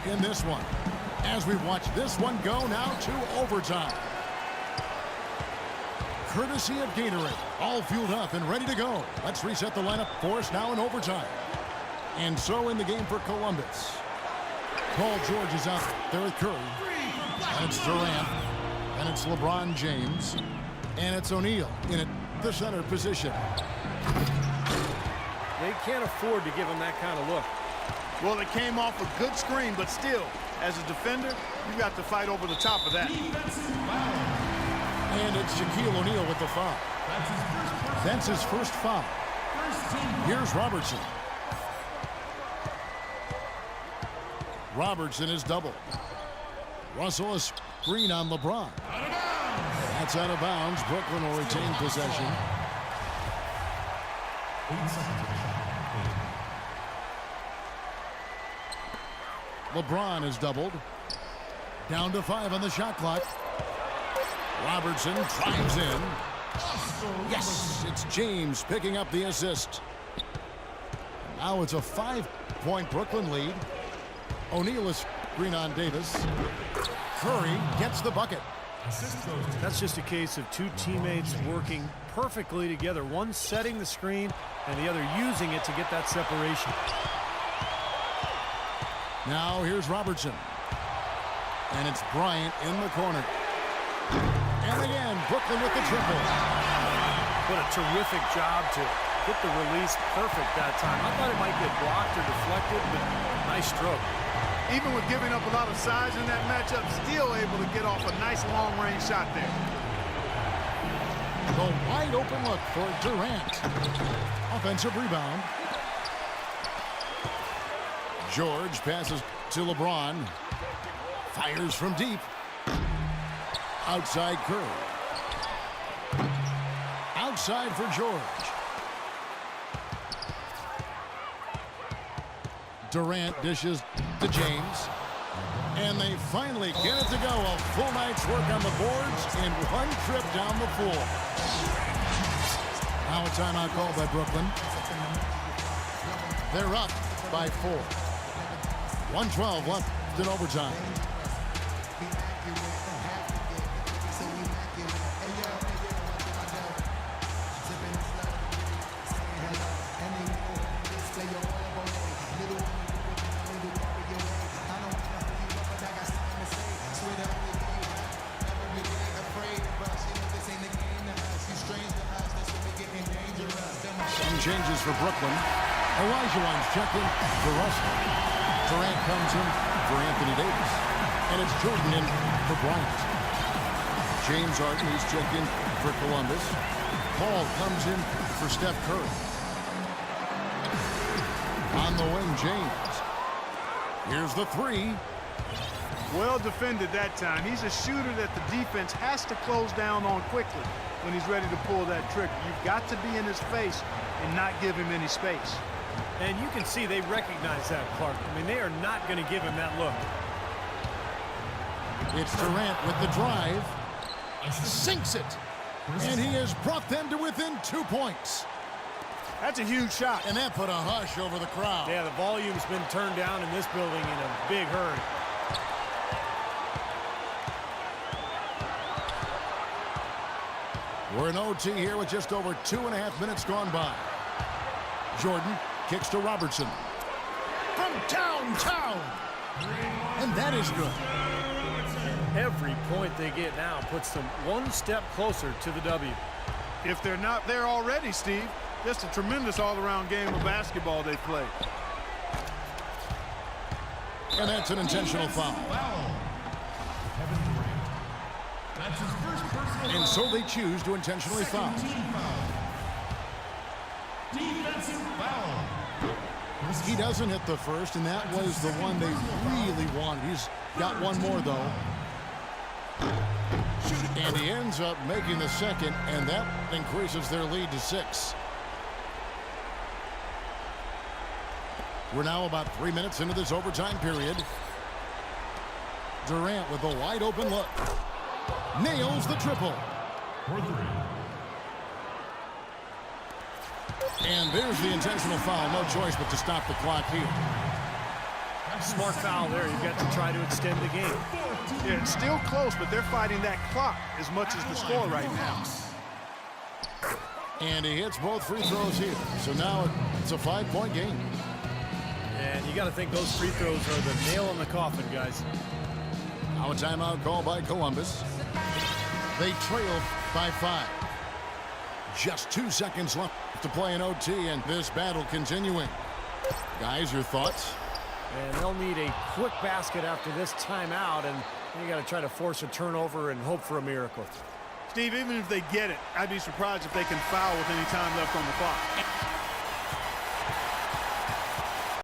in this one. As we watch this one go now to overtime. Courtesy of Gatorade, all fueled up and ready to go. Let's reset the lineup for us now in overtime. And so in the game for Columbus. Paul George is out there with Curry. And it's Durant. And it's LeBron James. And it's O'Neal in the center position. They can't afford to give him that kind of look. Well, it came off a good screen, but still, as a defender, you got to fight over the top of that. And it's Shaquille O'Neal with the foul. That's his first foul. Here's Robertson. Robertson is double. Russell is screen on LeBron. That's out of bounds. Brooklyn will retain possession. LeBron is doubled. Down to 5 on the shot clock. Robertson drives in. Yes, it's James picking up the assist. Now it's a 5-point Brooklyn lead. O'Neal is screen on Davis. Curry gets the bucket. That's just a case of two teammates working perfectly together. One setting the screen and the other using it to get that separation. Now here's Robertson. And it's Bryant in the corner. And again, Brooklyn with the triple. What a terrific job to get the release perfect that time. I thought it might get blocked or deflected, but nice stroke. Even with giving up a lot of size in that matchup, still able to get off a nice long-range shot there. The wide open look for Durant. Offensive rebound. George passes to LeBron. Fires from deep. Outside Curry. Outside for George. Durant dishes to James. And they finally get it to go. A full night's work on the boards and one trip down the floor. Now a timeout call by Brooklyn. They're up by 4. 1:12 left in overtime. Changes for Brooklyn. Olajuwon's checked in for Russell. Durant comes in for Anthony Davis. And it's Jordan in for Bryant. James Harden is checked in for Columbus. Paul comes in for Steph Curry. On the wing, James. Here's the 3. Well defended that time. He's a shooter that the defense has to close down on quickly when he's ready to pull that trigger. You've got to be in his face and not give him any space. And you can see they recognize that, Clark. I mean, they are not going to give him that look. It's Durant with the drive. Sinks it. And he has brought them to within 2 points. That's a huge shot. And that put a hush over the crowd. Yeah, the volume's been turned down in this building in a big hurry. We're in OT here with just over 2.5 minutes gone by. Jordan kicks to Robertson. From downtown. And that is good. Every point they get now puts them one step closer to the W. If they're not there already, Steve, just a tremendous all-around game of basketball they played. And that's an intentional foul. And so they choose to intentionally foul. He doesn't hit the first, and that was the one they really wanted. He's got one more, though. And he ends up making the second, and that increases their lead to 6. We're now about 3 minutes into this overtime period. Durant with a wide open look. Nails the triple. And there's the intentional foul. No choice but to stop the clock here. Smart foul there. You've got to try to extend the game. Yeah, it's still close, but they're fighting that clock as much as the score right now. And he hits both free throws here. So now it's a 5-point game. And you got to think those free throws are the nail in the coffin, guys. Now a timeout call by Columbus. They trail by 5. Just 2 seconds left to play in OT, and this battle continuing. Guys, your thoughts? And they'll need a quick basket after this timeout, and you got to try to force a turnover and hope for a miracle. Steve, even if they get it, I'd be surprised if they can foul with any time left on the clock.